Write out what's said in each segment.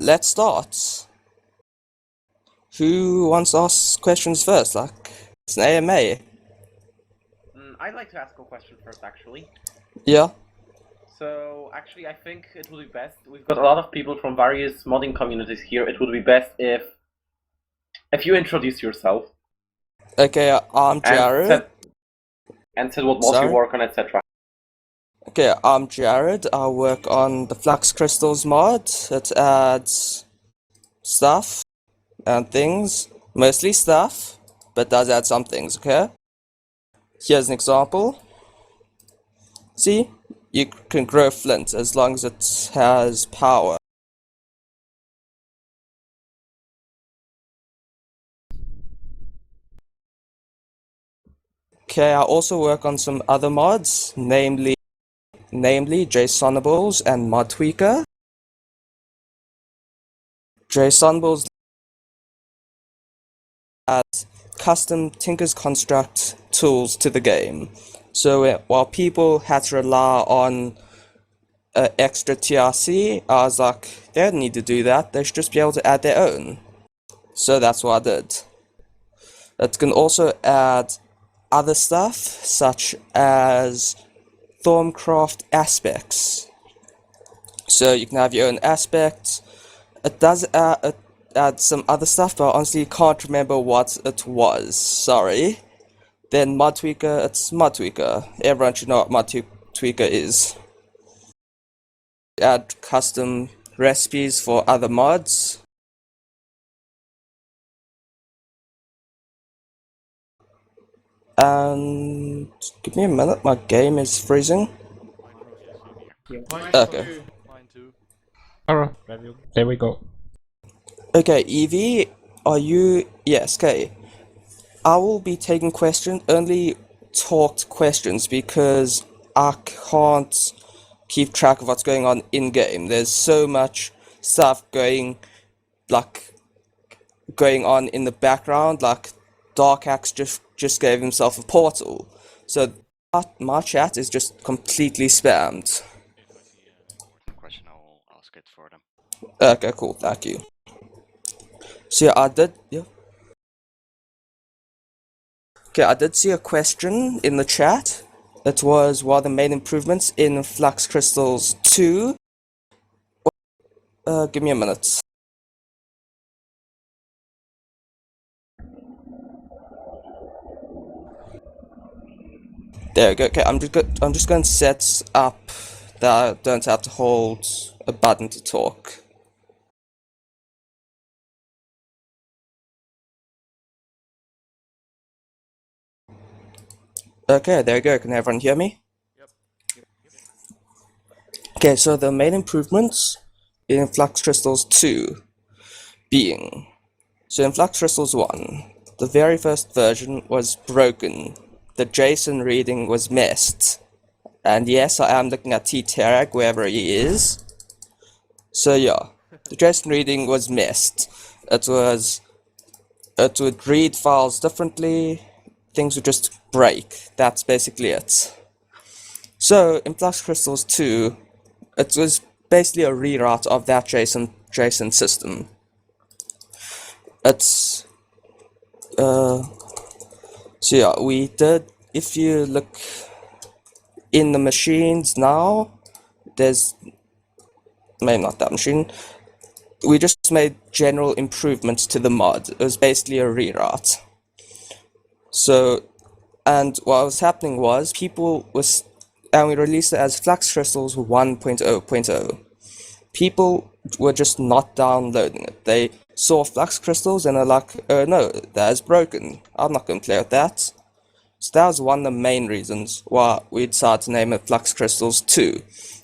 let's start. Who wants to ask questions first? Like, it's an AMA. I'd like to ask a question first, actually. Yeah. So, actually, I think it would be best. We've got a lot of people from various modding communities here. It would be best if you introduce yourself Okay, I'm Jared. and said what mods you Sorry? work on, etc. Okay, I'm Jared. I work on the Flux Crystals mod. It adds stuff and things. Mostly stuff, but does add some things, okay? Here's an example. See? You can grow flint as long as it has power. Okay, I also work on some other mods, namely JSONables and Mod Tweaker. JSONables adds custom Tinker's Construct tools to the game. So while people had to rely on extra TRC, I was like, they don't need to do that, they should just be able to add their own. So that's what I did. It can also add other stuff, such as Thorncraft aspects. So you can have your own aspects. It does add some other stuff, but I honestly can't remember what it was. Sorry. Then Mod Tweaker, it's Mod Tweaker. Everyone should know what Mod Tweaker is. Add custom recipes for other mods. And give me a minute, my game is freezing. Okay. Mine too. Alright, there we go. Okay, Evie, are you... Yes, okay. I will be taking questions, only talked questions, because I can't keep track of what's going on in-game. There's so much stuff going on in the background, like Dark Axe just gave himself a portal. So my chat is just completely spammed. If I see an important question, I will ask it for them. Okay, cool, thank you. So yeah, I did see a question in the chat. It was, what are the main improvements in Flux Crystals 2? Give me a minute. There we go. Okay, I'm just going to set up that I don't have to hold a button to talk. Okay, there you go. Can everyone hear me? Yep. Okay, so the main improvements in Flux Crystals 2 being... So in Flux Crystals 1, the very first version was broken. The JSON reading was messed. And yes, I am looking at T-Terag wherever he is. So yeah, the JSON reading was messed. It would read files differently, things would just break. That's basically it. So in Flux Crystals 2, it was basically a rewrite of that JSON system. It's so yeah, we did, if you look in the machines now, there's maybe not that machine. We just made general improvements to the mod. It was basically a rewrite. So, and what was happening was and we released it as Flux Crystals 1.0.0. People were just not downloading it. They saw Flux Crystals and they're like, oh no, that is broken. I'm not going to play with that. So that was one of the main reasons why we decided to name it Flux Crystals 2.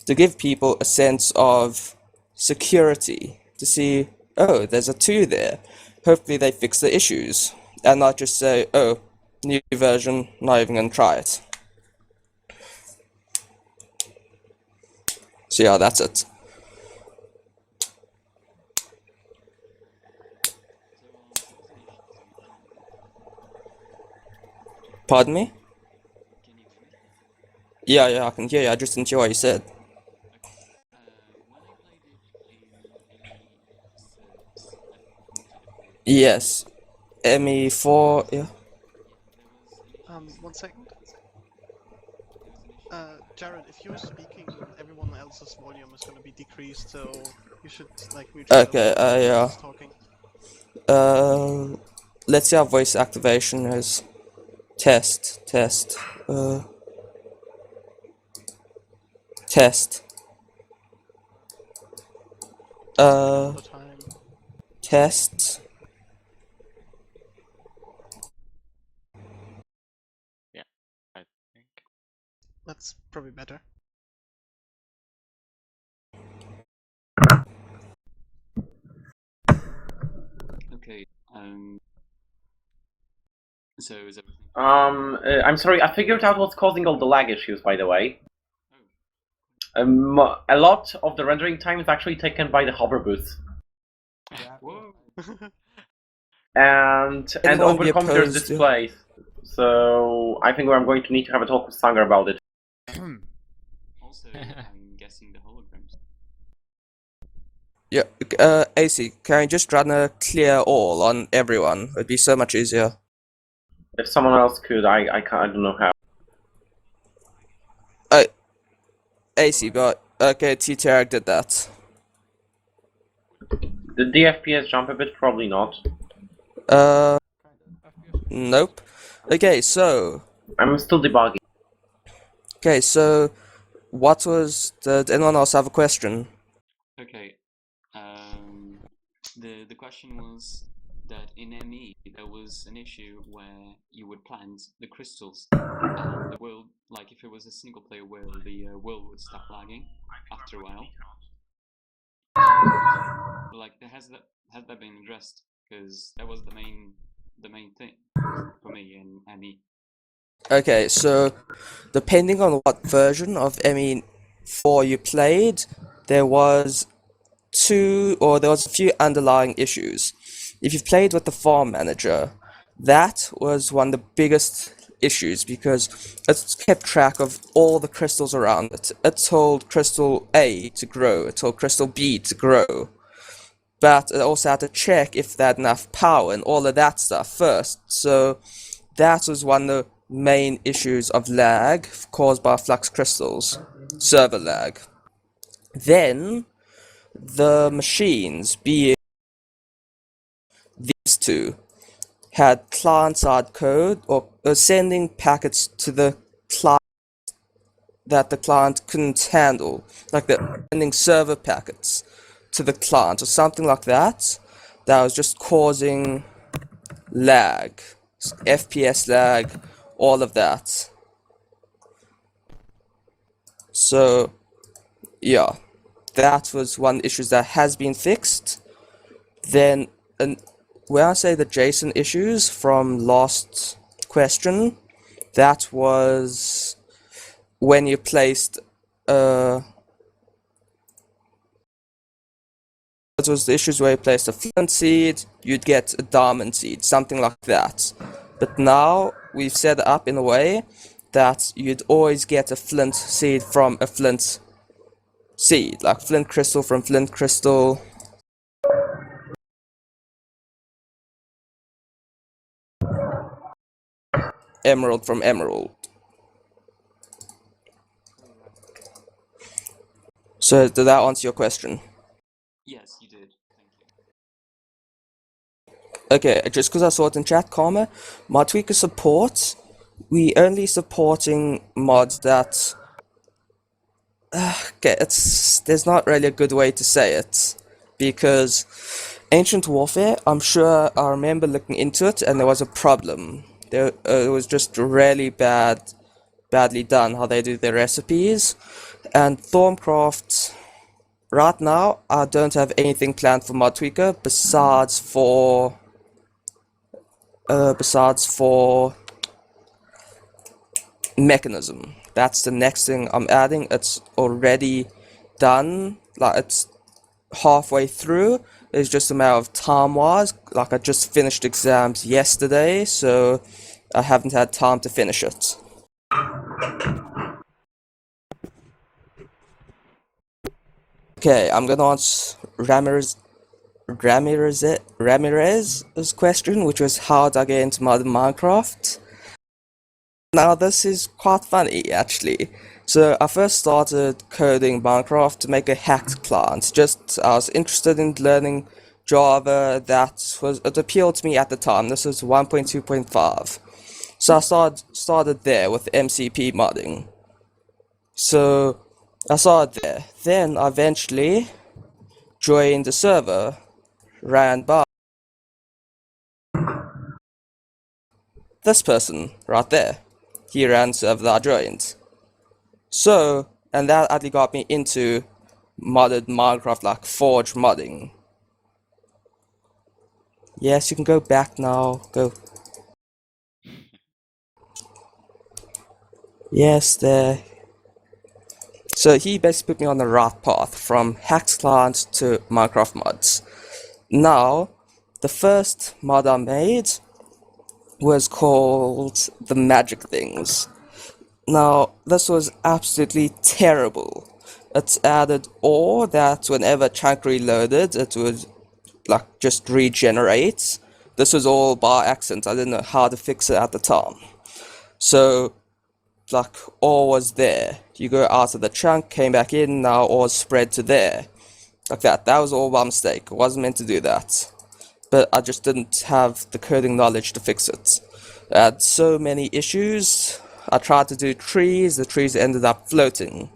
To give people a sense of security. To see, oh, there's a 2 there. Hopefully they fix the issues. And not just say, oh, new version, not even going to try it. So yeah, that's it. Pardon me? Can you hear me? Yeah, I can hear you. I just didn't hear what you said. When I played it in a Yes. ME4, yeah. 1 second. Jared, if you're speaking, everyone else's volume is gonna be decreased, so you should like mute yourself Okay, when everyone yeah. else is talking. Let's see how voice activation is. Test. Test. All the time. Test. Yeah, I think. That's probably better. Okay. So is everything? I'm sorry, I figured out what's causing all the lag issues, by the way. A lot of the rendering time is actually taken by the hover boost. Whoa. And Anyone over be the computer's opposed, yeah? displays. So I think I'm going to need to have a talk with Sanger about it. Also, I'm guessing the holograms. Yeah, AC, can you just run a clear all on everyone? It'd be so much easier. If someone else could, I can't. I don't know how. AC, but okay, T-Tag did that. Did the FPS jump a bit? Probably not. Nope. Okay, so I'm still debugging. what was? Did anyone else have a question? Okay. The question was that in ME there was an issue where you would plant the crystals and the world, like if it was a single player world, the world would stop lagging after a while. Like, has that been addressed? Because that was the main thing for me in ME. Okay, so depending on what version of ME4 you played, there was a few underlying issues. If you played with the farm manager, that was one of the biggest issues because it kept track of all the crystals around it. It told crystal A to grow, it told crystal B to grow. But it also had to check if they had enough power and all of that stuff first. So that was one of the main issues of lag caused by flux crystals, server lag. Then the machines, being these two, had client-side code or sending packets to the client that the client couldn't handle, like the sending server packets to the client or something like that. That was just causing lag, FPS lag, all of that. So, yeah, that was one issue that has been fixed. Then, when I say the JSON issues from last question, that was when you placed that was the issues where you placed a flint seed, you'd get a diamond seed, something like that. But now we've set it up in a way that you'd always get a flint seed from a flint seed, like flint crystal from flint crystal. Emerald from emerald. So did that answer your question? Yes, you did. Thank you. Okay, just because I saw it in chat, Karma, mod tweaker support, we only supporting mods that okay, there's not really a good way to say it, because Ancient Warfare, I'm sure I remember looking into it and there was a problem. It was just really badly done how they do their recipes, and Thorncraft. Right now, I don't have anything planned for mod tweaker besides for mechanism. That's the next thing I'm adding. It's already done, like it's halfway through. It's just a matter of time-wise. Like I just finished exams yesterday, so I haven't had time to finish it. Okay, I'm gonna answer Ramirez's question, which was how do I get into modern Minecraft? Now this is quite funny actually. So I first started coding Minecraft to make a hacked client. I was interested in learning Java. It appealed to me at the time. This was 1.2.5. So I started there with MCP modding. So I started there. Then I eventually joined the server ran by this person right there. He ran the server that I joined. So, and that actually got me into modded Minecraft, like Forge modding. Yes, you can go back now. Go. Yes, there. So he basically put me on the right path from hacked clients to Minecraft mods. Now, the first mod I made was called the Magic Things. Now, this was absolutely terrible. It added ore that whenever chunk reloaded, it would like just regenerate. This was all by accident. I didn't know how to fix it at the time. So, like, ore was there. You go out of the chunk, came back in, now ore spread to there. Like that. That was all by mistake. I wasn't meant to do that. But I just didn't have the coding knowledge to fix it. I had so many issues. I tried to do trees, the trees ended up floating.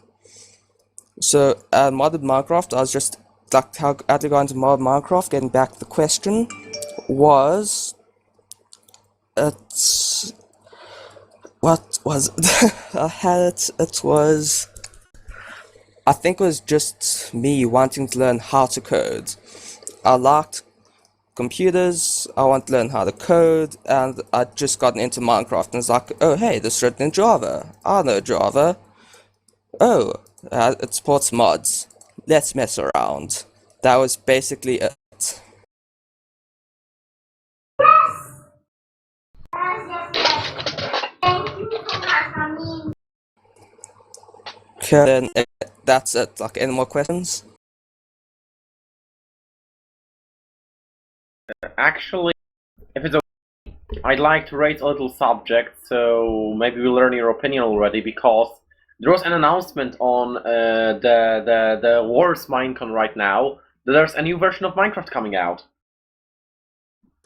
So, modded Minecraft, I was just, like, how I had to go into modded Minecraft, getting back to the question, was, what was it? I think it was just me wanting to learn how to code. I liked computers, I want to learn how to code, and I'd just gotten into Minecraft, and it's like, oh hey, this is written in Java. I know Java. Oh, it supports mods. Let's mess around. That was basically it. Okay, then that's it. Like, any more questions? Actually, if it's okay, I'd like to raise a little subject, so maybe we'll learn your opinion already, because there was an announcement on the Wars Minecon right now that there's a new version of Minecraft coming out.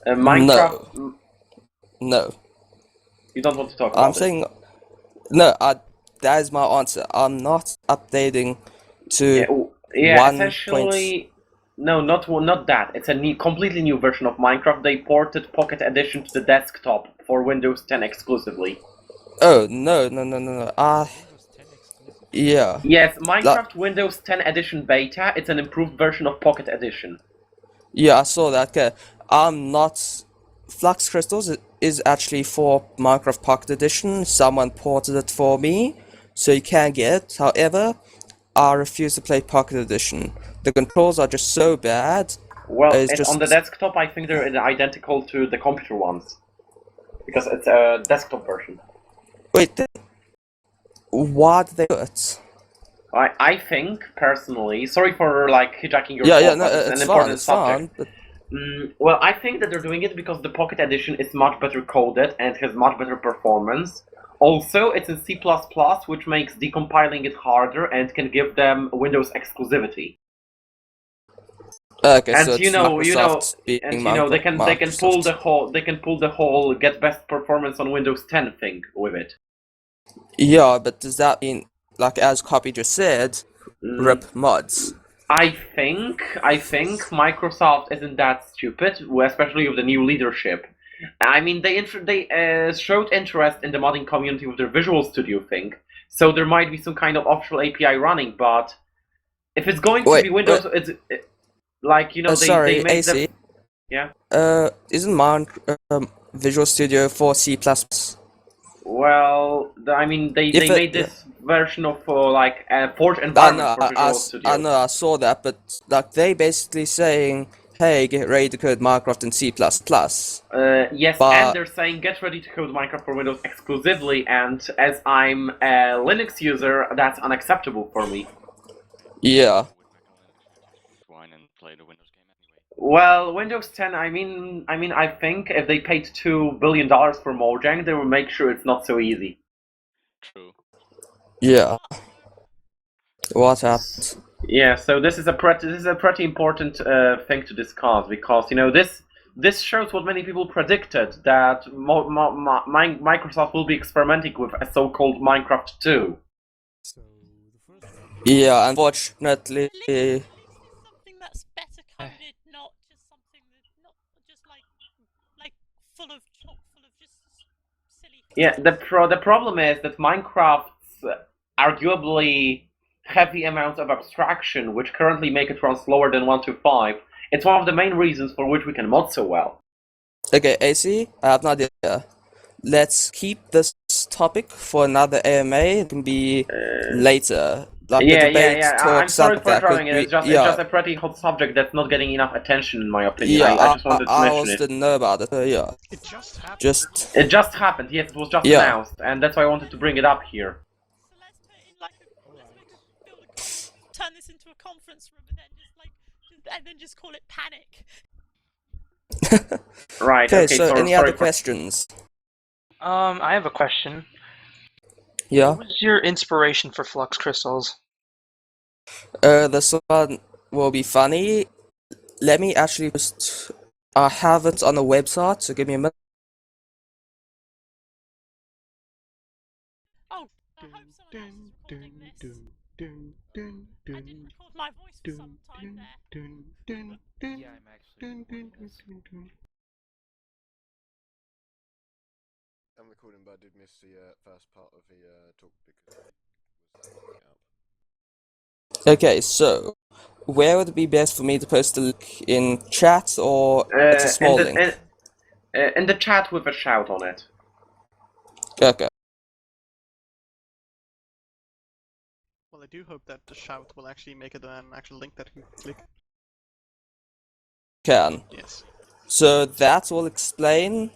Minecraft. No. You don't want to talk about I'm saying no. That is my answer. I'm not updating to essentially. No, not that. It's a completely new version of Minecraft. They ported Pocket Edition to the desktop for Windows 10 exclusively. Oh no. Yeah. Yes, Minecraft Windows 10 Edition Beta. It's an improved version of Pocket Edition. Yeah, I saw that. Okay. I'm not. Flux Crystals is actually for Minecraft Pocket Edition. Someone ported it for me, so you can get it. However, I refuse to play Pocket Edition. The controls are just so bad. Well, on the desktop, I think they're identical to the computer ones, because it's a desktop version. Wait, why did they do it? I think personally, sorry for like hijacking your yeah, thought, no, but it's an important subject. Fine, but... Well, I think that they're doing it because the Pocket Edition is much better coded and has much better performance. Also, it's in C++, which makes decompiling it harder and can give them Windows exclusivity. Okay, and so you know, they can pull the whole get best performance on Windows 10 thing with it. Yeah, but does that mean, like as Copy just said, rip mods? I think Microsoft isn't that stupid, especially with the new leadership. I mean, they showed interest in the modding community with their Visual Studio thing, so there might be some kind of official API running. But if it's going to be Windows, sorry, they made AC. Yeah. Isn't Visual Studio for C++? Well, I mean, they made this version of Forge environment for Visual Studio. I know, I saw that, but like they basically saying, "Hey, get ready to code Minecraft in C++." Yes, and they're saying get ready to code Minecraft for Windows exclusively. And as I'm a Linux user, that's unacceptable for me. Yeah. Well, Windows 10. I think if they paid $2 billion for Mojang, they will make sure it's not so easy. True. Yeah. What happened? Yeah, so this is a pretty important thing to discuss because this shows what many people predicted, that Microsoft will be experimenting with a so-called Minecraft 2. Yeah, unfortunately. At least it's something that's better coded, not just something that not just like full of chock full of just silly. Yeah, the problem is that Minecraft's arguably heavy amounts of abstraction, which currently make it run slower than 1.2.5, it's one of the main reasons for which we can mod so well. Okay, AC, I have no idea. Let's keep this topic for another AMA. It can be later. Like the debate talk, I'm sorry something for that could throwing it. be. It's just a pretty hot subject that's not getting enough attention, in my opinion. Yeah, I just wanted to I mention also it. didn't know about it. Yeah, It just happened. It just happened. Yes, it was just Yeah. announced, and that's why I wanted to bring it up here. So let's put in turn this into a conference room and then just call it panic. Right. Okay, Okay. so any sorry other for- questions? I have a question. Yeah. What was your inspiration for flux crystals? This one will be funny. Let me actually just have it on the website, so give me a minute. Oh, I hope someone else is recording this. I didn't record my voice for some time there. Yeah, I'm actually recording this. I'm recording, but I did miss the first part of the talk because it was up. Okay, so where would it be best for me to post the link, in chat or it's a small link? in the chat with a shout on it. Okay. Well, I do hope that the shout will actually make it an actual link that you can click. Can. Yes. So that will explain.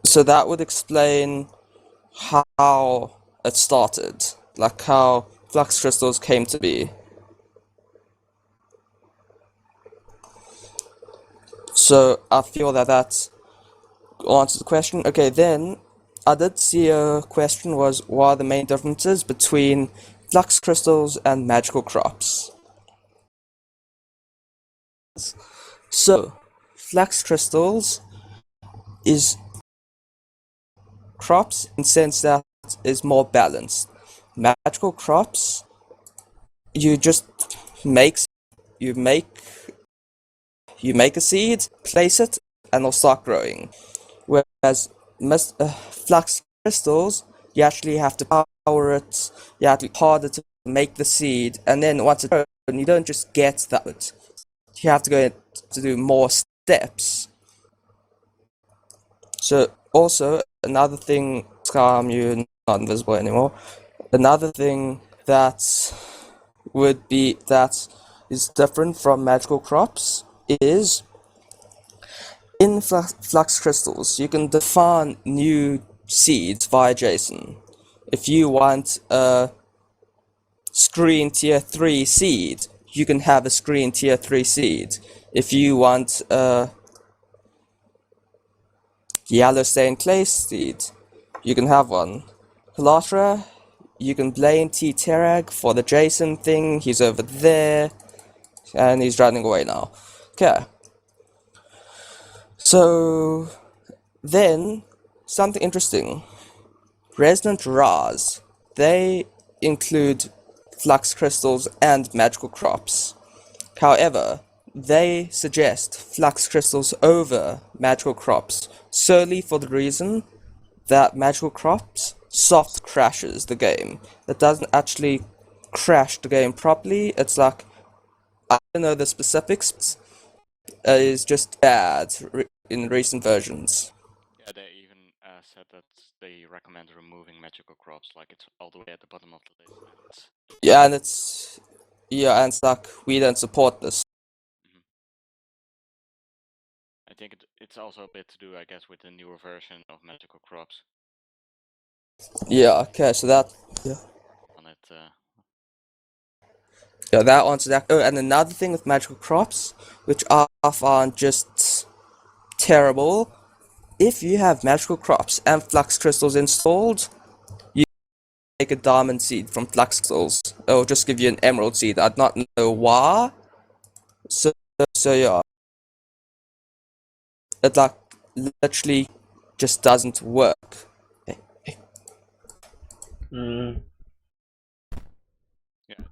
So that would explain how it started, like how flux crystals came to be. So I feel that answers the question. Okay, then I did see a question was what are the main differences between flux crystals and magical crops? So, flux crystals is crops in sense that is more balanced. Magical crops, you just make a seed, place it, and it'll start growing. Whereas flux crystals, you actually have to power it, you have to be harder to make the seed, and then once it's grown, you don't just get that. You have to go to do more steps. So also another thing, you're not invisible anymore. Another thing that is different from magical crops is in flux crystals you can define new seeds via JSON. If you want a screen tier 3 seed, you can have a screen tier 3 seed. If you want a yellow stained clay seed, you can have one. Kalatra, you can blame T-Terag for the JSON thing, he's over there, and he's running away now. Okay. So, then, something interesting. Resonant Ras, they include flux crystals and magical crops. However, they suggest flux crystals over magical crops solely for the reason that magical crops soft crashes the game. It doesn't actually crash the game properly. It's like, I don't know the specifics, it's just bad in recent versions. Yeah, they even said that they recommend removing magical crops, like it's all the way at the bottom of the list. And it's like, we don't support this. I think it's also a bit to do, I guess, with the newer version of magical crops. Yeah, okay, so that on it. yeah, that answers that. Oh, and another thing with magical crops, which I found just terrible. If you have magical crops and flux crystals installed, you make a diamond seed from flux crystals. It'll just give you an emerald seed. I'd not know why. So yeah, it like literally just doesn't work. Mm. Yeah, I think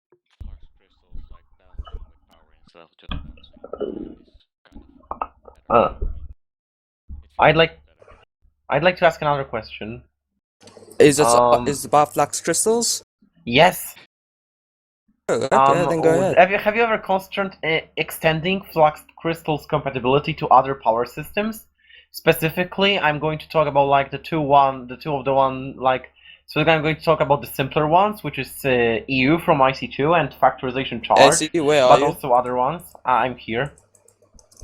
the flux crystals like balancing with power instead of just balancing with mana is kind of better. Uh, It feels I'd like better. I'd like to ask another question. Is it Um, is it about flux crystals? yes. Oh, okay, then go ahead. Have you ever considered extending Flux Crystal's compatibility to other power systems? Specifically, I'm going to talk about like the two of the one like. So I'm going to talk about the simpler ones, which is EU from IC2 and factorization charge, AC, where are but you? also other ones. I'm here.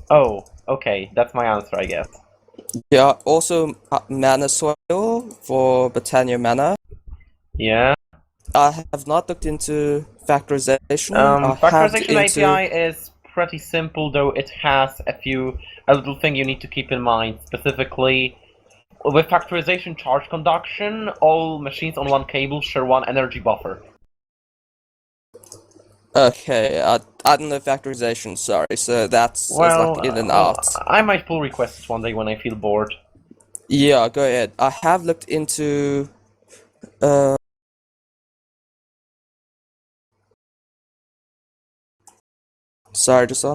Oh, okay, that's my answer, I guess. Yeah, also mana soil for Britannia mana. Yeah. I have not looked into factorization. I have Factorization into API is pretty simple, though it has a little thing you need to keep in mind. Specifically, with factorization charge conduction, all machines on one cable share one energy buffer. okay. I don't know factorization. Sorry, so that's like in and out. I might pull requests one day when I feel bored. Yeah, go ahead. I have looked into uh. Sorry, just okay.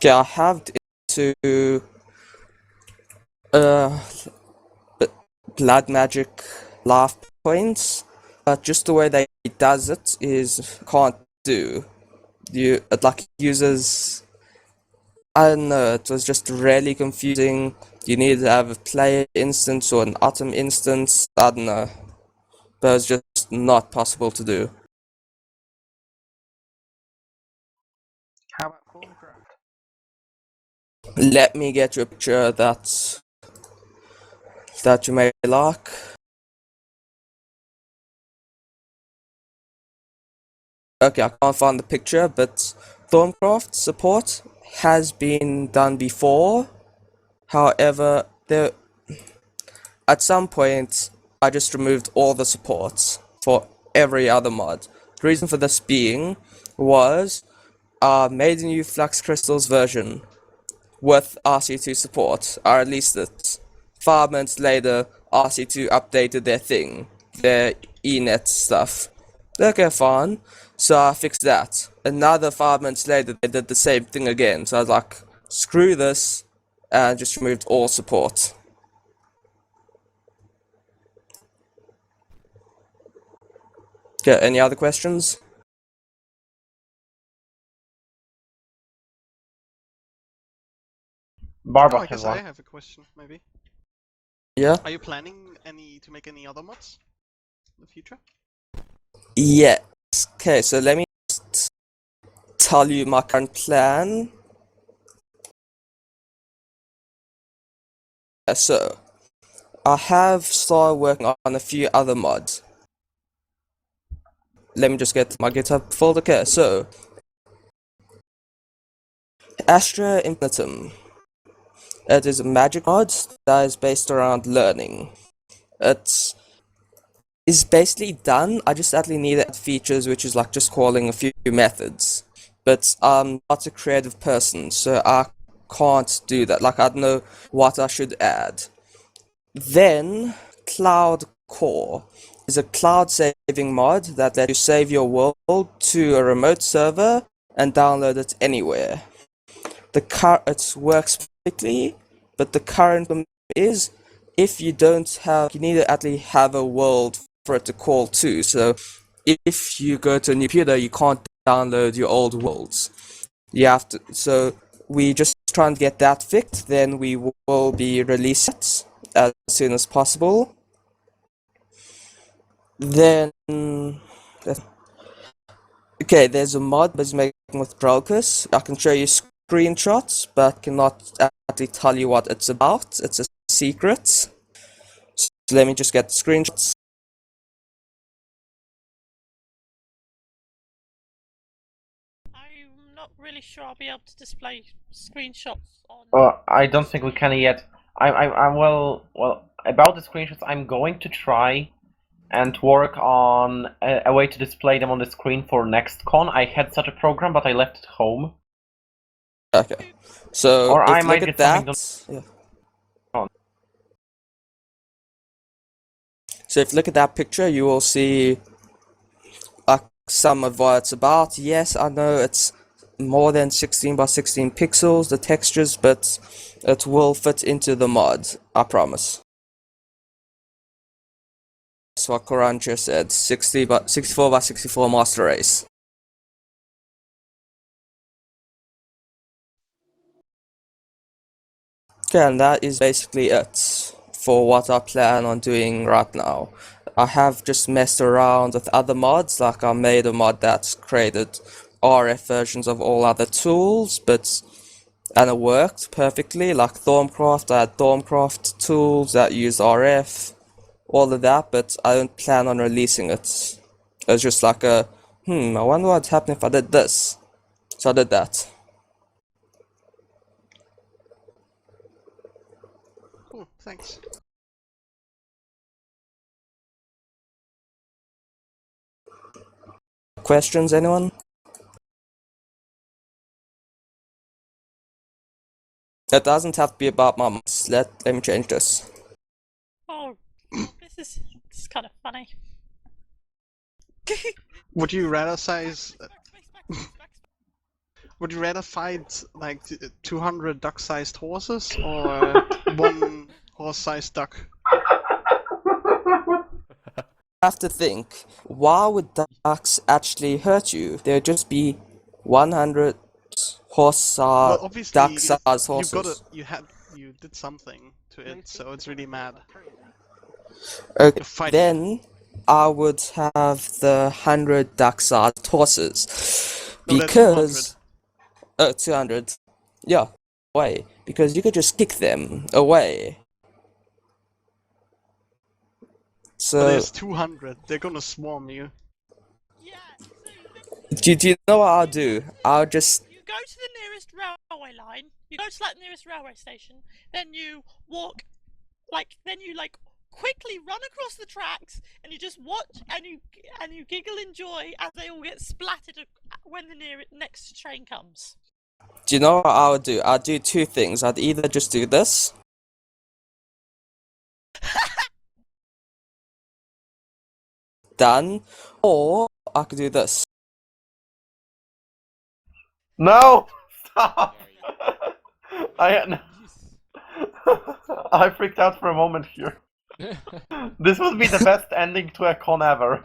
I have looked into uh blood magic life points, but just the way they does it is can't do. It like uses. I don't know. It was just really confusing. You need to have a player instance or an item instance. I don't know, but it's just not possible to do. How about Formcraft? Let me get you a picture that you may like. Okay, I can't find the picture, but Thorncraft support has been done before. However, at some point I just removed all the supports for every other mod. The reason for this being was I made a new Flux Crystals version with RC2 support. I released it. 5 months later, RC2 updated their thing, their ENET stuff. Okay, fine. So I fixed that. Another 5 months later, they did the same thing again. So I was like, screw this, and just removed all support. Okay, any other questions? Barbara I has guess I one. have a question, maybe. Yeah? Are you planning to make any other mods in the future? Yes. Okay, so let me just tell you my current plan. So, I have started working on a few other mods. Let me just get my GitHub folder. Okay, so Astra Infinitum. It is a magic mod that is based around learning. It is basically done. I just actually need add features, which is like just calling a few methods. But I'm not a creative person, so I can't do that. Like I don't know what I should add. Then Cloud Core is a cloud saving mod that lets you save your world to a remote server and download it anywhere. It works perfectly, but the current problem is if you don't have, you need to actually have a world for it to call to. So if you go to a new computer, you can't download your old worlds. You have to. So we just trying to get that fixed. Then we will be releasing it as soon as possible. Then, okay, there's a mod that's making with Drelkus. I can show you screenshots, but cannot actually tell you what it's about. It's a secret. So let me just get the screenshots. I'm not really sure I'll be able to display screenshots on. I don't think we can yet. I'm well, about the screenshots, I'm going to try and work on a way to display them on the screen for next con. I had such a program, but I left it home. Okay. So Or if I you might look at get something that, done. yeah. So if you look at that picture, you will see some of what it's about. Yes, I know it's more than 16 by 16 pixels, the textures, but it will fit into the mod, I promise. That's what Koran just said, 64 by 64 master race. Okay, and that is basically it for what I plan on doing right now. I have just messed around with other mods, like I made a mod that's created RF versions of all other tools, and it worked perfectly, like Thormcraft. I had Thormcraft tools that use RF, all of that, but I don't plan on releasing it. It was just like I wonder what'd happen if I did this. So I did that. Cool, thanks. Questions, anyone? It doesn't have to be about my mods. Let me change this. Oh, this is kind of funny. Would you rather would you rather fight like 200 duck-sized horses or one horse-sized duck? Have to think, why would ducks actually hurt you? There'd just be 100 Well, obviously, duck-sized horses. you did something to it, so it's really mad. Okay, You're fighting then I would have the 100 duck-sized horses. No, they're Because... 200. Yeah, away. Because you could just kick them away. But So, there's 200. They're gonna swarm you. Yeah. So do you know what I'll do? I'll just... you go to the nearest railway line. You go to like the nearest railway station. Then you walk, then you quickly run across the tracks, and you just watch and you giggle in joy as they all get splattered when the next train comes. Do you know what I would do? I'd do two things. I'd either just do this. Done. Or I could do this. No! Stop! I freaked out for a moment here. This would be the best ending to a con ever.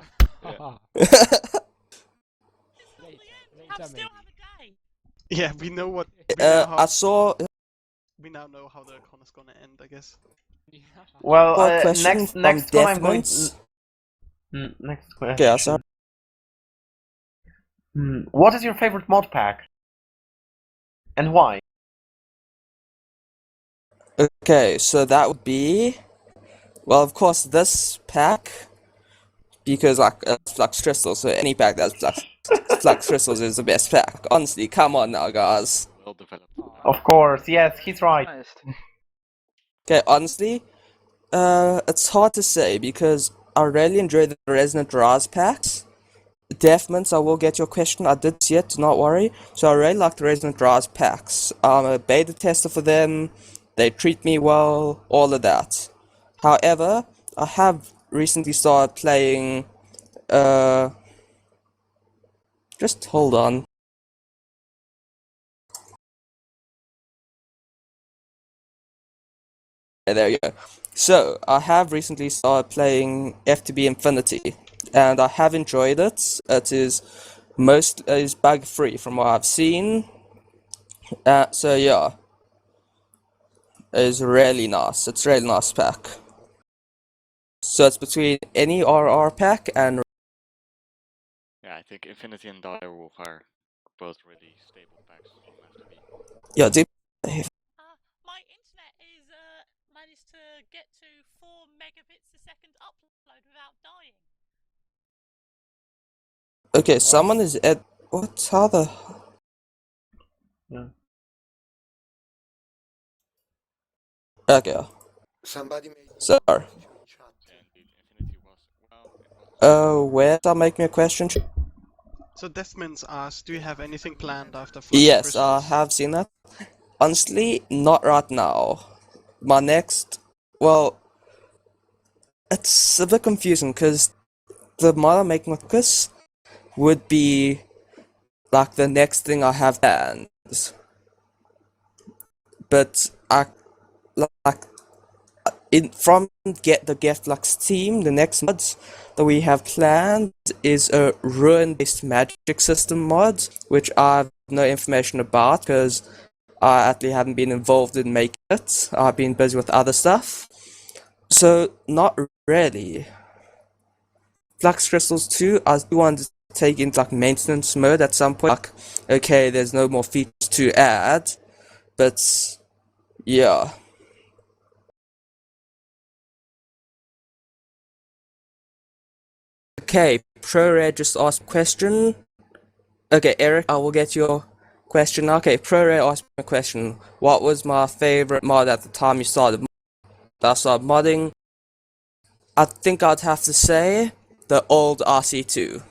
Yeah, we know what. I saw... We now know how the con is gonna end, I guess. Well, question next from con I'm going. Deathmans. Next question. Okay, sorry. What is your favorite mod pack? And why? Okay, so that would be... Well, of course, this pack, because it's Flux Crystals, so any pack that's Flux Crystals is the best pack. Honestly, come on now, guys. Well developed. Of course, yes, he's right. Okay, honestly, it's hard to say because I really enjoy the Resonant Rise packs. Deathmans, I will get your question. I did see it, do not worry. So I really like the Resonant Rise packs. I'm a beta tester for them. They treat me well, all of that. However, I have recently started playing, just hold on. Yeah, there you go. So, I have recently started playing FTB Infinity, and I have enjoyed it. It is bug free from what I've seen. So yeah, it's really nice. It's a really nice pack. So it's between any RR pack and... Yeah, I think Infinity and Dire Wolf are both really stable packs on FTB. Yeah, deep. My internet is managed to get to 4 megabits a second upload without dying. Okay, someone is at what? How the? Yeah. Okay, Somebody made sorry. in chat. Yeah, indeed, Infinity was well. It was. Where did I make me a question? So Deathmins asks, do you have anything planned after Fluxed Yes, I Crystals? have seen that. Honestly, not right now. My next, well, it's a bit confusing because the mod I'm making with this would be like the next thing I have planned. But I like from Get Flux team, the next mods that we have planned is a ruin-based magic system mod, which I have no information about because I actually haven't been involved in making it. I've been busy with other stuff. So, not really. Flux Crystals 2, I do want to take into like maintenance mode at some point. Like, okay, there's no more features to add, but yeah. Okay, ProRed just asked a question. Okay, Eric, I will get your question. Okay, ProRed asked me a question. What was my favorite mod at the time you started? I started modding. I think I'd have to say the old RC2.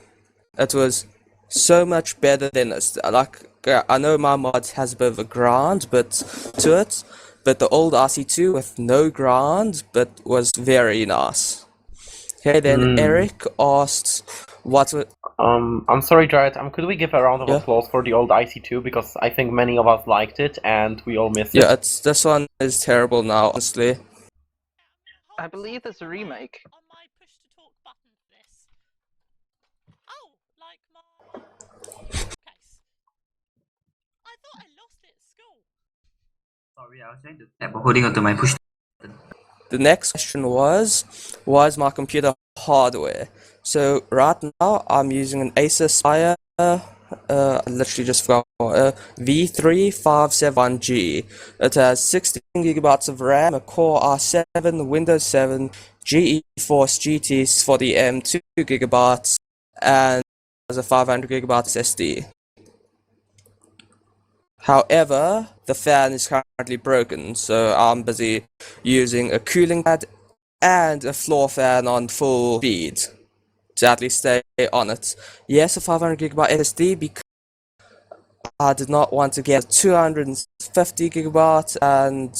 It was so much better than this. Like, I know my mod has a bit of a grind, but to it, but the old RC2 with no grind, but was very nice. Okay, then Eric asked, "What?" I'm sorry, Jared. Could we give a round of Yeah. applause for the old IC2 because I think many of us liked it and we all missed Yeah, it. this one is terrible now, honestly. I believe there's a remake. On my push to talk button for this. Oh, like my case. I thought I lost it at school. Sorry, I was trying to tap holding onto my push. The next question was my computer hardware? So right now I'm using an Asus Fire. I literally just forgot V3571G. It has 16 gigabytes of RAM, a Core i7, Windows 7, GeForce GTs for the M, 2 gigabytes, and has a 500 gigabytes SD. However, the fan is currently broken, so I'm busy using a cooling pad and a floor fan on full speed to at least stay on it. Yes, a 500 gigabyte SSD because I did not want to get 250 gigabyte and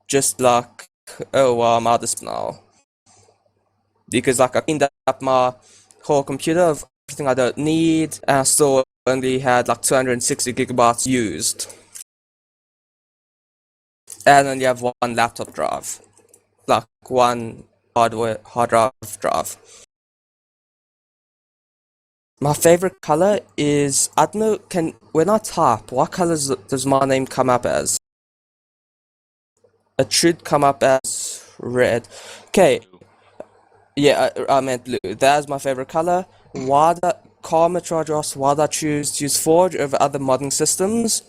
just like, oh well, I'm out of this now. Because like I cleaned up my whole computer of everything I don't need and I still only had like 260 gigabytes used. And then you have one laptop drive. Like one hard drive. My favorite color is, I don't know, when I type, what colors does my name come up as? It should come up as red. Okay, yeah, I meant blue. That's my favorite color. Karma Charge asked why did I choose to use Forge over other modding systems?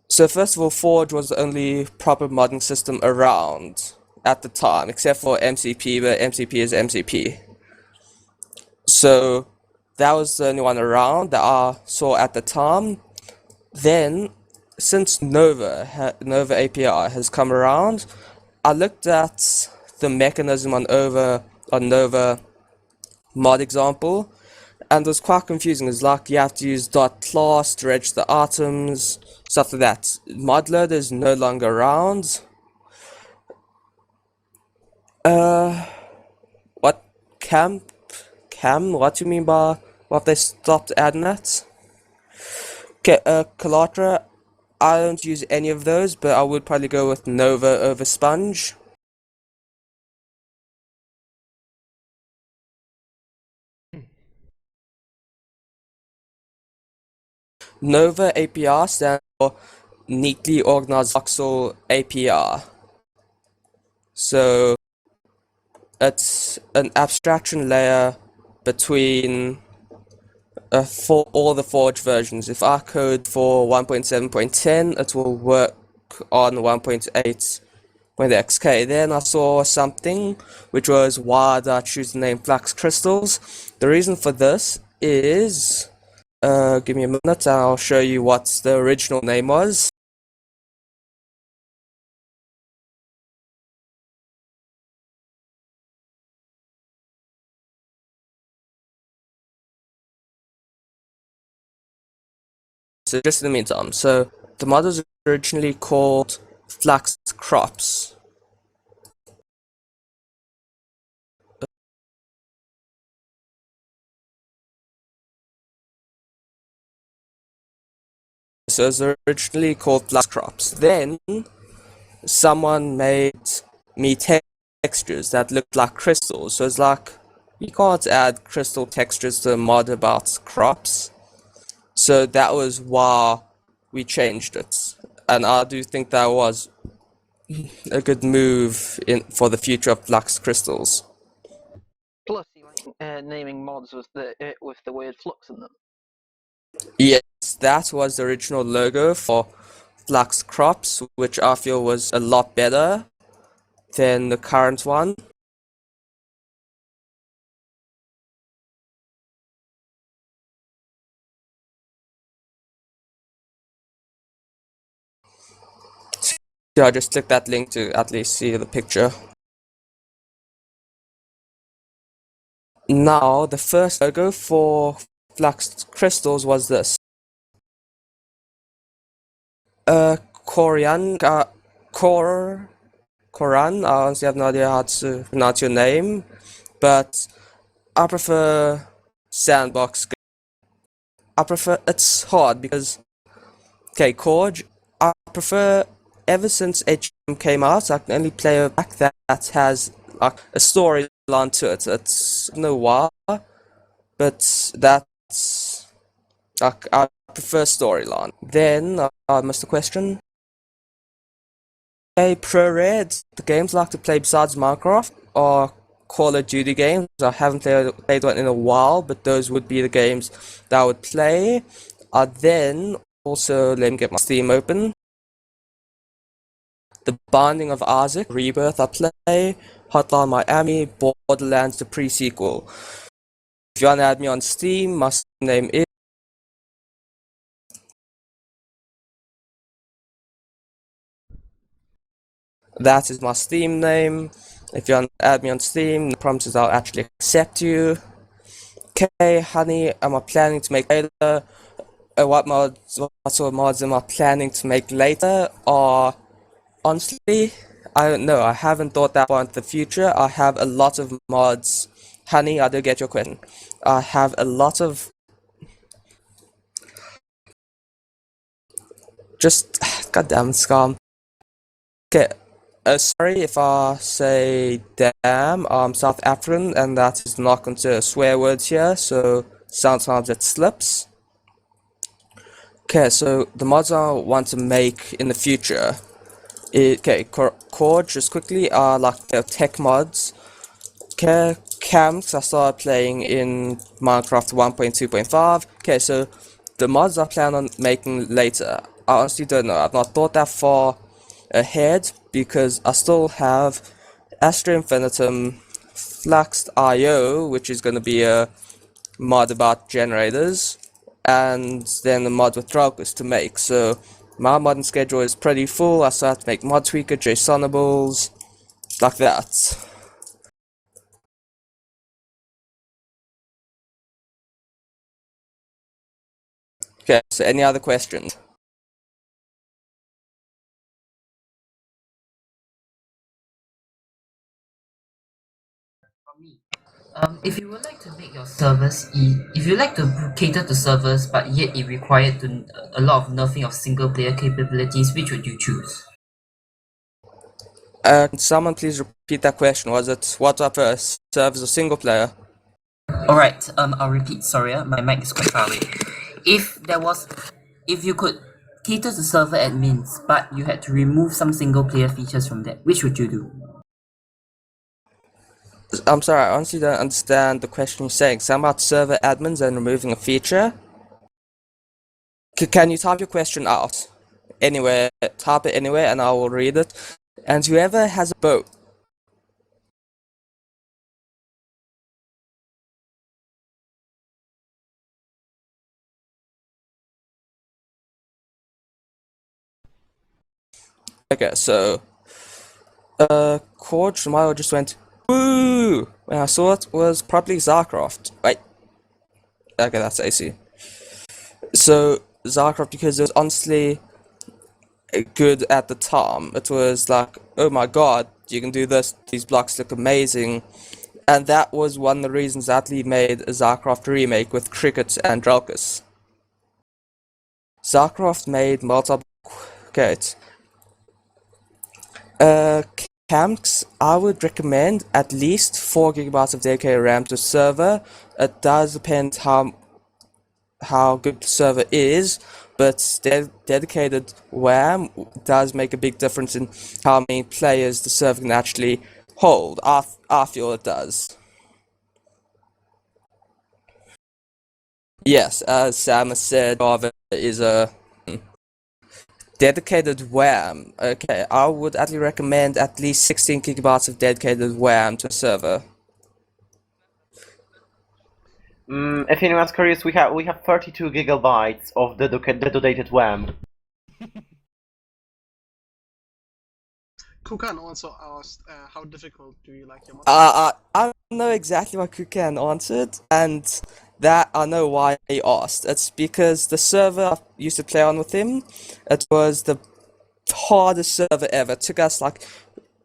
So first of all, Forge was the only proper modding system around at the time, except for MCP, but MCP is MCP. So that was the only one around that I saw at the time. Then, since Nova API has come around, I looked at the mechanism on Nova mod example, and it was quite confusing. It's like you have to use .class to register items, stuff like that. Mod loader is no longer around. What cam? What do you mean by what they stopped adding that? Okay, Kalatra, I don't use any of those, but I would probably go with Nova over Sponge. Nova API stands for Neatly Organized Voxel API. So it's an abstraction layer between for all the Forge versions. If I code for 1.7.10, it will work on 1.8.xk. Then I saw something which was why did I choose the name Flux Crystals. The reason for this is, give me a minute and I'll show you what the original name was. So just in the meantime, so the mod was originally called Fluxed Crops. So it was originally called Fluxed Crops. Then someone made me textures that looked like crystals. So it's like, you can't add crystal textures to a mod about crops. So that was why we changed it. And I do think that was a good move for the future of Flux Crystals. Plus, you like naming mods with the word flux in them. Yes, that was the original logo for Flux Crops, which I feel was a lot better than the current one. So I just click that link to at least see the picture. Now, the first logo for Flux Crystals was this. Korean, Koran, I honestly have no idea how to pronounce your name, but I prefer Sandbox. It's hard because, okay, Korg, I prefer, ever since HM came out, I can only play a pack that has like a storyline to it. It's, I don't know why, but that's, like, I prefer storyline. Then, I missed the question. Okay, Pro Red, the games I like to play besides Minecraft are Call of Duty games. I haven't played one in a while, but those would be the games that I would play. Then also, let me get my Steam open. The Binding of Isaac, Rebirth I play, Hotline Miami, Borderlands the pre-sequel. If you want to add me on Steam, my Steam name is that is my Steam name. If you want to add me on Steam, the promise is I'll actually accept you. Okay, honey, am I planning to make later? What sort of mods am I planning to make later? Or honestly, I don't know. I haven't thought that far into the future. I have a lot of mods. Honey, I do get your question. I have a lot of just goddamn scum. Okay, sorry if I say damn. I'm South African, and that is not considered swear words here, so sometimes it slips. Okay, so the mods I want to make in the future. Okay, core just quickly are like the tech mods. Okay, camps I started playing in Minecraft 1.2.5. Okay, so the mods I plan on making later, I honestly don't know. I've not thought that far ahead because I still have Astra Infinitum, Fluxed IO, which is going to be a mod about generators, and then a mod with Draugus to make. So my modding schedule is pretty full. I still have to make Mod Tweaker, JSONables, like that. Okay, so any other questions? If you would like to make your servers, if you like to cater to servers, but yet it required a lot of nerfing of single player capabilities, which would you choose? Can someone please repeat that question? Was it what I prefer, servers or single player? Alright, I'll repeat, sorry, my mic is quite far away. If you could cater to server admins, but you had to remove some single player features from that, which would you do? I'm sorry, I honestly don't understand the question you're saying. Something about server admins and removing a feature? Can you type your question out? Anywhere, type it anywhere and I will read it. And whoever has a boat. Okay, so Cord Shmayo just went woo when I saw it was probably Zarcroft. Wait. Okay, that's AC. So Zarcroft, because it was honestly good at the time. It was like, oh my god, you can do this, these blocks look amazing. And that was one of the reasons Atlee made a Zarcroft remake with Cricket and Drelkus. Zarcroft made multiple... Okay. Camps, I would recommend at least 4 gigabytes of dedicated RAM to server. It does depend how good the server is, but dedicated RAM does make a big difference in how many players the server can actually hold. I feel it does. Yes, as Sam has said, Java is a dedicated RAM. Okay, I would actually recommend at least 16 gigabytes of dedicated RAM to a server. If anyone's curious, we have 32 gigabytes of dedicated RAM. Kukan also asked, how difficult do you like your mod? I know exactly what Kukan answered, and that I know why he asked. It's because the server I used to play on with him, it was the hardest server ever. It took us like,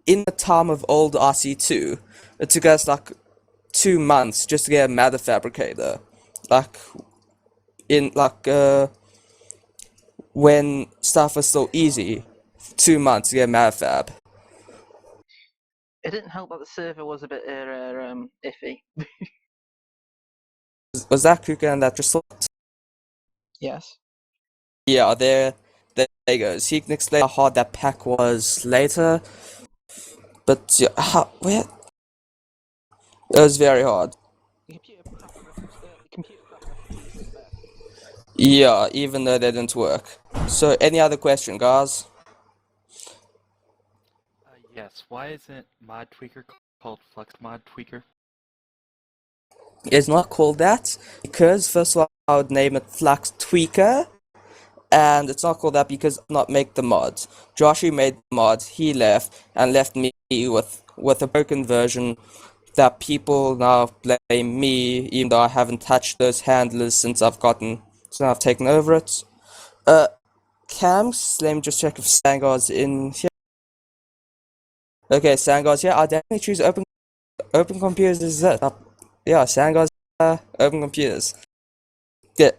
in the time of old RC2, it took us like 2 months just to get a matter fabricator. Like, when stuff was still easy, 2 months to get a matter fab. It didn't help that the server was a bit iffy. Was that Kukan that just looked? Yes. Yeah, there he goes. He can explain how hard that pack was later. But yeah, where? It was very hard. The computer craft references were the best. Yeah, even though they didn't work. So, any other question, guys? Yes, why isn't Mod Tweaker called Fluxed Mod Tweaker? It's not called that because, first of all, I would name it Flux Tweaker. And it's not called that because I did not make the mod. Joshy made the mod, he left, and left me with a broken version that people now blame me, even though I haven't touched those handlers since I've taken over it. Camps, let me just check if Sangar's in here. Okay, Sangar's here. I'll definitely choose open computers is it. Yeah, Sangar's open computers. Yeah,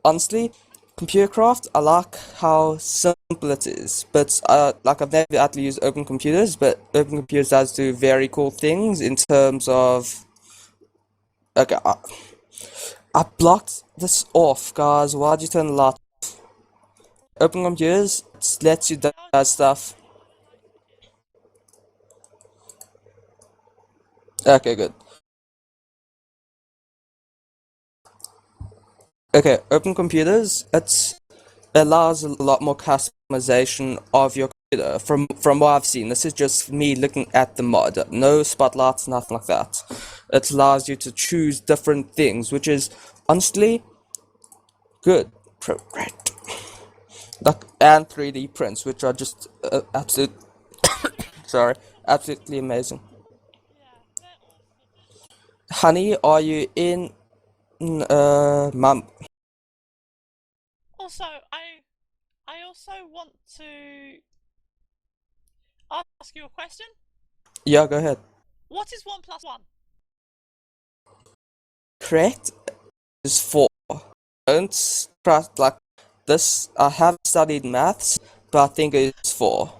honestly, computer craft, I like how simple it is, but like I've never actually used open computers, but open computers does do very cool things in terms of... Okay, I blocked this off, guys. Why'd you turn the light off? Open computers, it lets you do stuff. Okay, good. Okay, open computers, it allows a lot more customization of your computer. From what I've seen, this is just me looking at the mod. No spotlights, nothing like that. It allows you to choose different things, which is honestly good. Right. And 3D prints, which are just absolutely amazing. Honey, are you in mum? Also, I also want to ask you a question. Yeah, go ahead. What is 1 + 1? Correct is 4. Don't trust like this. I have studied maths, but I think it's 4.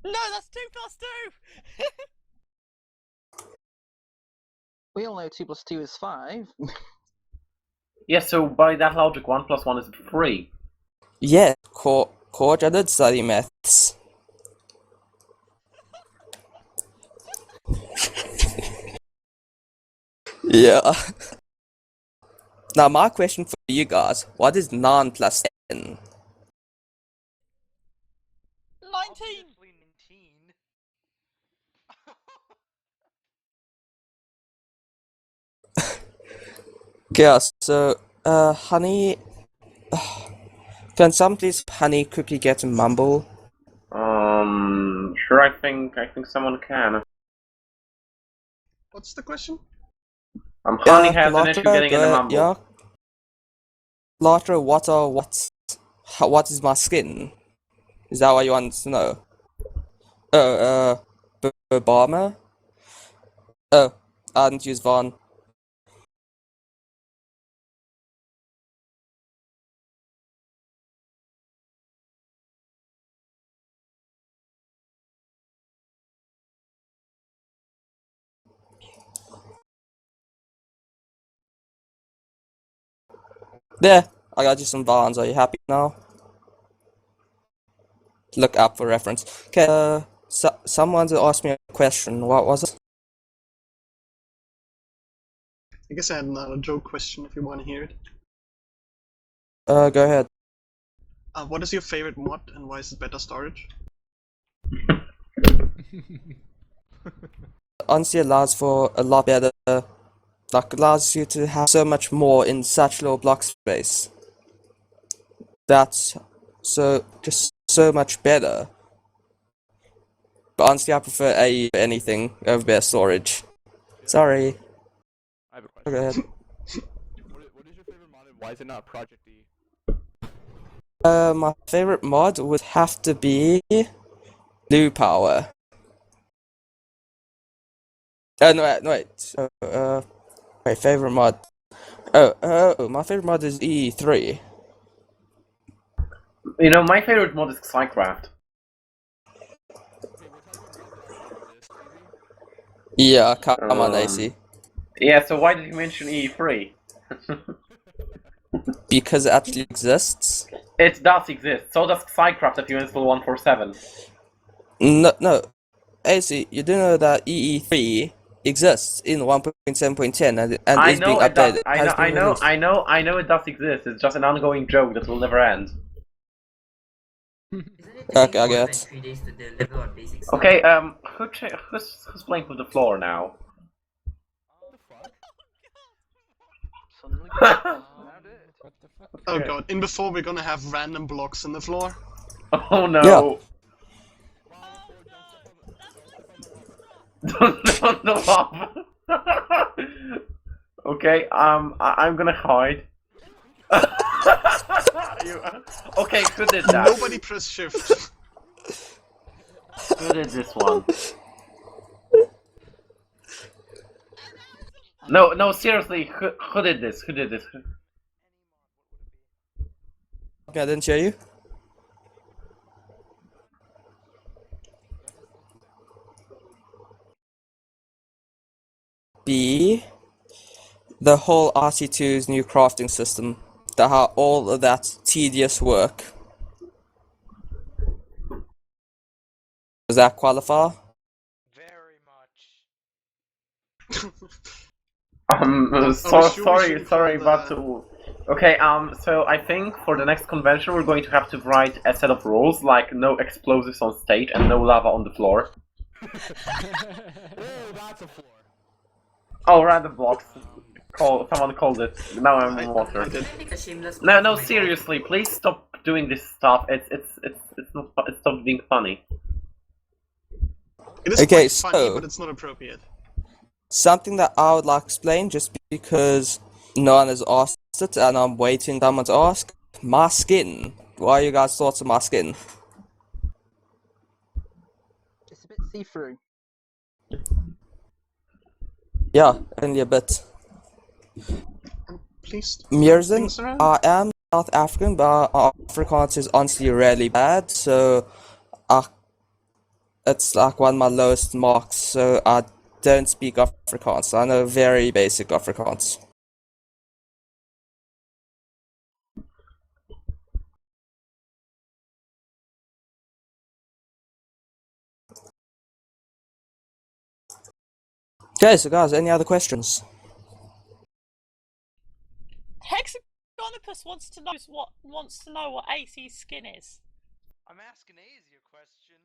No, that's 2 + 2. We all know 2 + 2 is 5. Yes, so by that logic, 1 + 1 is 3. Yeah, Corge, I did study maths. Yeah. Now my question for you guys, what is 9 plus 10? 19. Okay, so, honey, can some please honey cookie get a mumble? Sure. I think someone can. What's the question? Honey has an issue Latra, getting in the mumble. yeah. Latra, what is my skin? Is that what you want to know? Oh, Obama? Oh, I didn't use Vaughn. There, I got you some Vaughns. Are you happy now? Look up for reference. Okay, someone asked me a question. What was it? I guess I had another joke question if you want to hear it. Go ahead. What is your favorite mod and why is it better storage? Honestly, allows for a lot better. Like, allows you to have so much more in such little block space. That's just so much better. But honestly, I prefer AE for anything over bare storage. Sorry. I have a question. Go ahead. What is your favorite mod and why is it not Project E? My favorite mod would have to be Blue Power. No, wait. My favorite mod. My favorite mod is E3. You know, my favorite mod is Psycraft. Yeah, come on, AC. Yeah, so why did you mention E3? Because it actually exists. It does exist. So does Psycraft if you install 147. No. AC, you do know that EE3 exists in 1.7.10 and I is being know it does. updated. I know it does exist. It's just an ongoing joke that will never end. Okay, I get. 3 days to deliver on basic stuff. Okay, who's playing with the floor now? What the fuck? Oh god, in before we're gonna have random blocks in the floor. Oh no! Don't up. Okay, I'm gonna hide. Okay, who did that? Nobody press shift. Who did this one? No, seriously, who did this? Who did this? Okay, I didn't hear you. B. The whole RC2's new crafting system. All of that tedious work. Does that qualify? Sorry, but okay. So I think for the next convention we're going to have to write a set of rules like no explosives on stage and no lava on the floor. Oh, that's a floor. Oh, random blocks. Someone called it. Now I'm in water. No, seriously, please stop doing this stuff. It's stop being funny. It is Okay, quite funny, but it's not appropriate. Something that I would like to explain just because no one has asked it and I'm waiting for someone to ask. My skin. What are you guys' thoughts on my skin? It's a bit see-through. Yeah, only a bit. Please. Mirzen, I am South African, but our Afrikaans is honestly really bad, so it's like one of my lowest marks, so I don't speak Afrikaans. I know very basic Afrikaans. Okay, so guys, any other questions? Olympus wants to know what AC's skin is. I'm asking an easier question.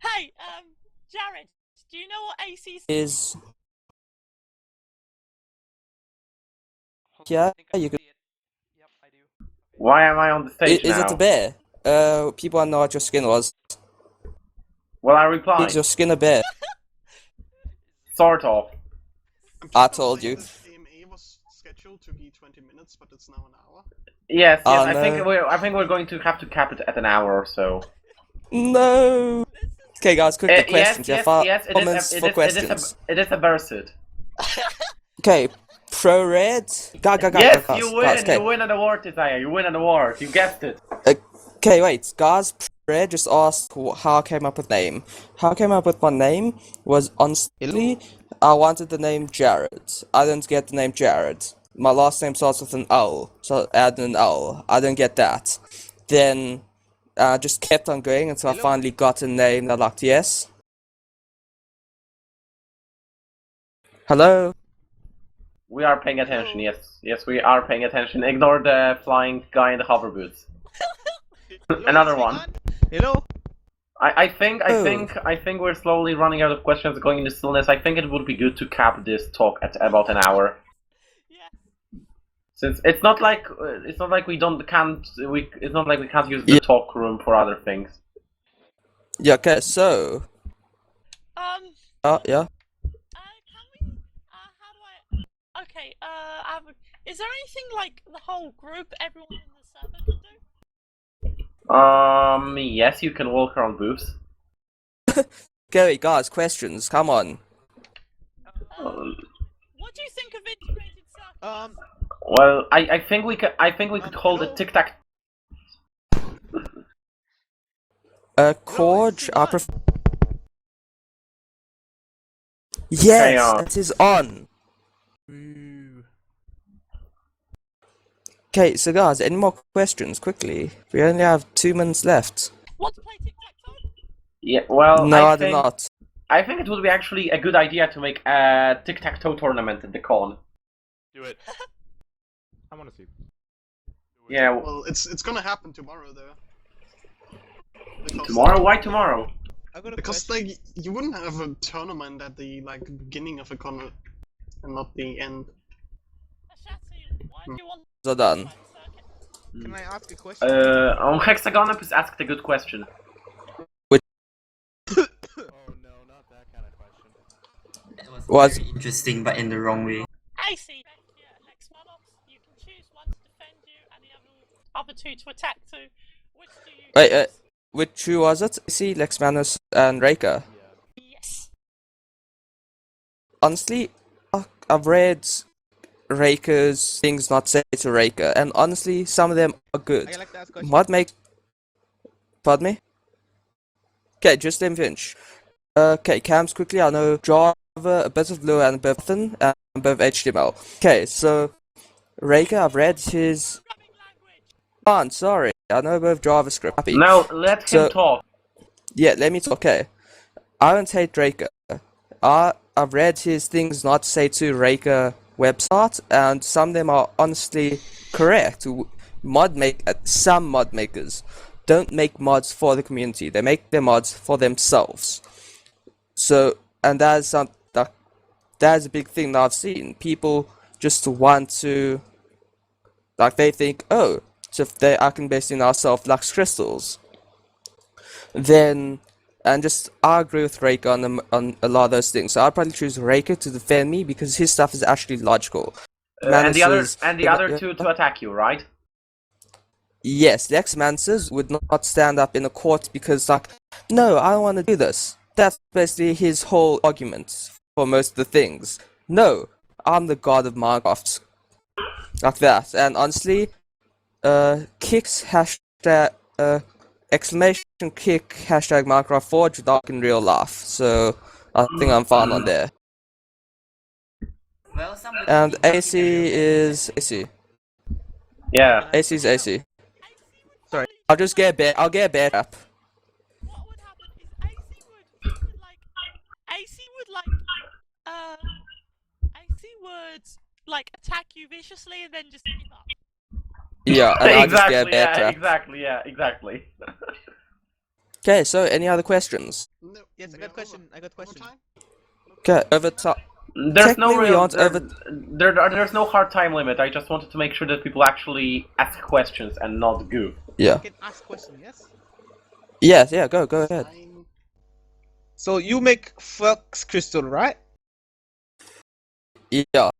Hey, Jared, do you know what AC's Is Hold on, yeah, I think I you could. see it. Yep, I do. Why am I on the stage Is now? it a bear? People want to know what your skin was. Well, I Is replied. your skin a bear? Sort of. I'm just I gonna told say you. this AMA was scheduled to be 20 minutes, but it's now an hour. Yes, Oh, I think no. we're going to have to cap it at an hour or so. No. Okay, guys, quickly questions. Yes, Comments for questions. it is a Versid. Okay, pro red. Yes, Guys, you guys, win. You okay. win an award, Isaiah. You win an award. You guessed it. Okay, wait, guys. Pro red just asked how I came up with name. How I came up with my name was honestly, I wanted the name Jared. I didn't get the name Jared. My last name starts with an L, so I added an L. I didn't get that. Then I just kept on going until I finally got a name that I liked. Yes. Hello. We are paying attention. Yes, we are paying attention. Ignore the flying guy in the hover boots. Another one. Hello. I think we're slowly running out of questions, going into stillness. I think it would be good to cap this talk at about an hour. Since it's not like we can't use the talk room for other things. Yeah. Okay. So. Yeah. Okay, is there anything like the whole group, everyone in the server can do? Yes, you can walk around booths. Okay, guys, questions. Come on. What do you think of integrated circuits? Well, I think we could hold a tic tac. Corge, I prefer. Yes, it is on. Okay, so guys, any more questions? Quickly, we only have 2 minutes left. Want to play tic-tac-toe? Yeah, well, No, I do not. I think it would be actually a good idea to make a tic-tac-toe tournament at the con. Do it. I want to see. Yeah. Well, it's gonna happen tomorrow, though. Because, Tomorrow? Why tomorrow? Because like you wouldn't have a tournament at the beginning of a con and not the end. Why do you want So done. Can I ask a question? On Hexagon, please ask the good question. Which Oh no, not that kind of question. That was Was- very interesting, but in the wrong way. AC, Lex Monox, you can choose one to defend you and the other two to attack to. Which do you Wait, which two was it? See, Lex Manus and Raker. Yes. Honestly, I've read Raker's things not say to Raker, and honestly, some of them are good. I like to ask a question. What make? Pardon me? Okay, just let me finish. Okay, cams quickly. I know Java, a bit of Lua, and a bit of Python, and a bit of HTML. Okay, so Raker, I've read his. Sorry, I know a bit of JavaScript. Happy. No, let him talk. Yeah, let me talk. Okay, I don't hate Raker. I've read his things not say to Raker website, and some of them are honestly correct. Some mod makers don't make mods for the community; they make their mods for themselves. So, and that's a big thing that I've seen. People just want to, they think, oh, so if I can basically now sell flux crystals, then. And just, I agree with Raker on a lot of those things. So I'd probably choose Raker to defend me because his stuff is actually logical. And the other two to attack you, right? Yes, the X-Mancers would not stand up in a court because, no, I don't want to do this. That's basically his whole argument for most of the things. No, I'm the god of Minecraft. Like that. And honestly, kicks hashtag, exclamation kick hashtag Minecraft Forge dark in real life, so I think I'm fine on there. Well, somebody And AC is AC. Yeah. AC is AC. Sorry. I'll get a bear trap. What would happen is AC would like attack you viciously and then just give up. Yeah, and I'll just get a Exactly, bear yeah, trap. exactly, yeah, exactly. Okay, so any other questions? No, Yes, I got a question. I got a question. Okay, over top. There's no Technically, we real aren't over. there's no hard time limit. I just wanted to make sure that people actually ask questions and not goof. Yeah. I can ask question, yes? Yeah, go ahead. So you make flux crystal, right? Yeah.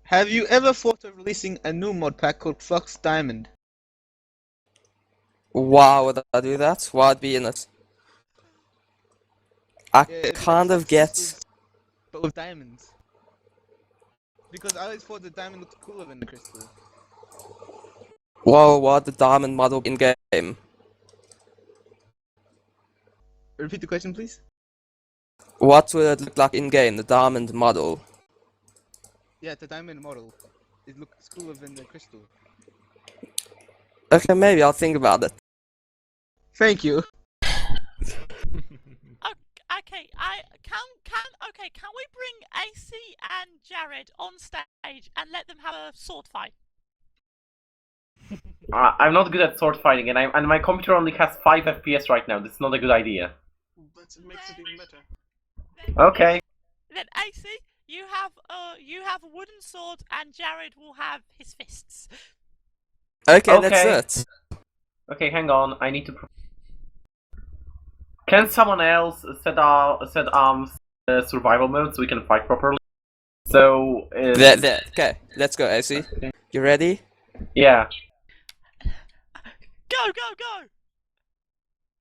Have you ever thought of releasing a new mod pack called Flux Diamond? Why would I do that? Why'd be in it? I It's kind like of get. crystals, but with diamonds. Because I always thought the diamond looked cooler than the crystal. Well, what the diamond model in game? Repeat the question, please. What would it look like in game? The diamond model. Yeah, the diamond model. It looks cooler than the crystal. Okay, maybe I'll think about it. Thank you. Okay, can we bring AC and Jared on stage and let them have a sword fight? I'm not good at sword fighting, and my computer only has 5 FPS right now. This is not a good idea. But it makes it even better. Okay. Then AC, you have a wooden sword, and Jared will have his fists. Okay, that's it. Okay, hang on. I need to. Can someone else set survival mode so we can fight properly? So. There. Okay, let's go, AC. Okay. You ready? Yeah. Go!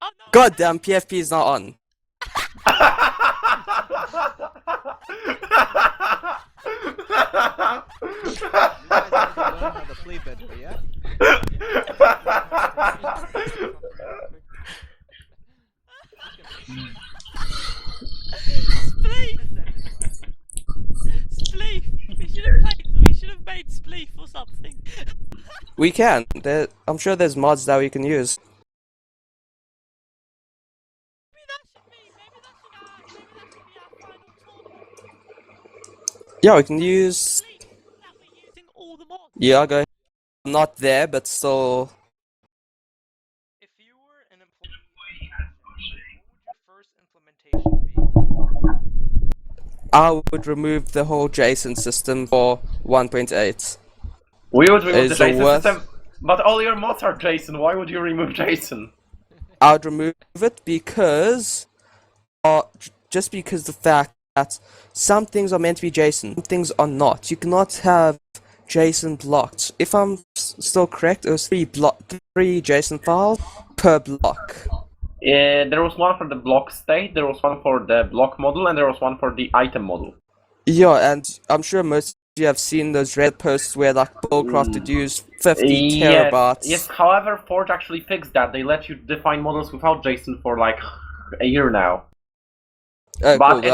Oh no! Goddamn, PFP is not on. You guys need to learn how to play better, yeah? Spleef! We should have made Spleef or something. We can. I'm sure there's mods that we can use. Maybe that should be our final tournament. Yeah, we can use. That we're using all the mods. Yeah, go. I'm not there, but still. If you were an employee, what would your first implementation be? I would remove the whole JSON system for 1.8. We would remove the Is the JSON worst. system, but all your mods are JSON. Why would you remove JSON? I would remove it because, just because the fact that some things are meant to be JSON, some things are not. You cannot have JSON blocked. If I'm still correct, it was three JSON files per block. There was one for the block state, there was one for the block model, and there was one for the item model. Yeah, and I'm sure most of you have seen those Reddit posts where like Bullcraft would use 50 terabytes. Yes, however, Forge actually fixed that. They let you define models without JSON for like a year now. Oh, But, cool,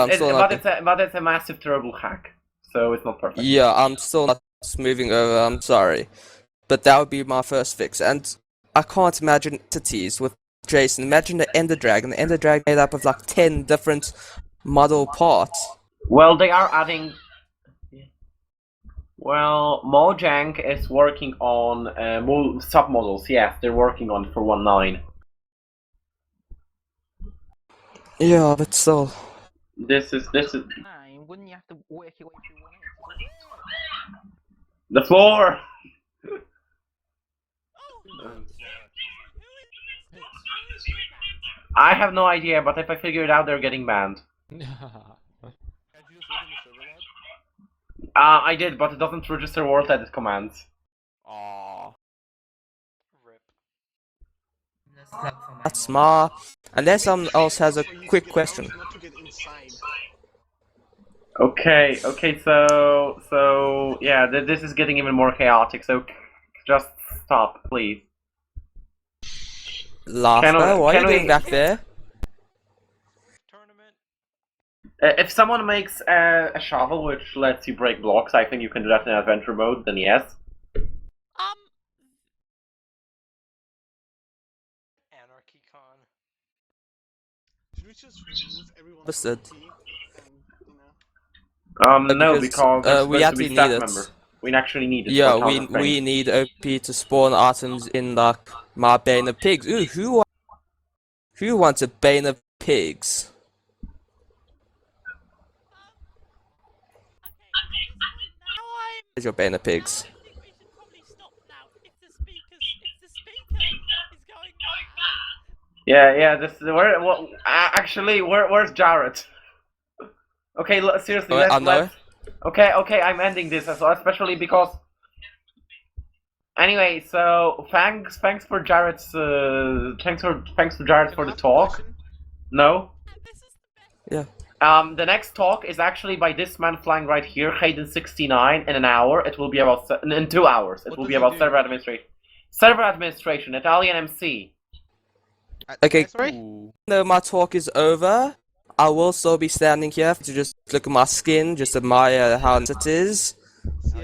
but it's a massive, terrible hack, so it's not perfect. Yeah, I'm still not moving over, I'm sorry. But that would be my first fix, and I can't imagine entities with JSON. Imagine the Ender Dragon. The Ender Dragon made up of like 10 different model parts. Well, they are adding. Well, Mojang is working on submodels. Yes, they're working on it for 1.9. Yeah, but still. This is Wouldn't you have to work your way through one? the floor. I have no idea, but if I figure it out, they're getting banned. I did, but it doesn't register world edit commands. Aww. Rip. That's smart. Unless someone else has a quick question. Okay, so yeah, this is getting even more chaotic. So just stop, please. Laughter, what are you doing back there? If someone makes a shovel which lets you break blocks, I think you can do that in adventure mode. Then yes. AnarchyCon. Should we just remove everyone Understood. from the team and, No, because they're we supposed to be actually staff need it. member. We actually need it. Yeah, for we counter-strength. need OP to spawn items in like my Bane of Pigs. Ooh, who wants a Bane of Pigs? Where's your Bane of Pigs? I think we should probably stop now if the speaker is going mad. Yeah. Where's Jarrett? Okay, seriously, let's. Okay, I'm ending this as well, especially because. Anyway, so thanks for Jarrett's thanks for Jarrett for the talk. No. Yeah. The next talk is actually by this man flying right here, Hayden69, in an hour. It will be about in 2 hours. It will be about server administration. Server administration, Italian MC. Okay. No, my talk is over. I will still be standing here to just look at my skin, just admire how nice it is.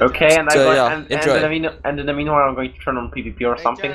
Okay, and So, I yeah, and enjoy. in the meanwhile I'm going to turn on PvP or something.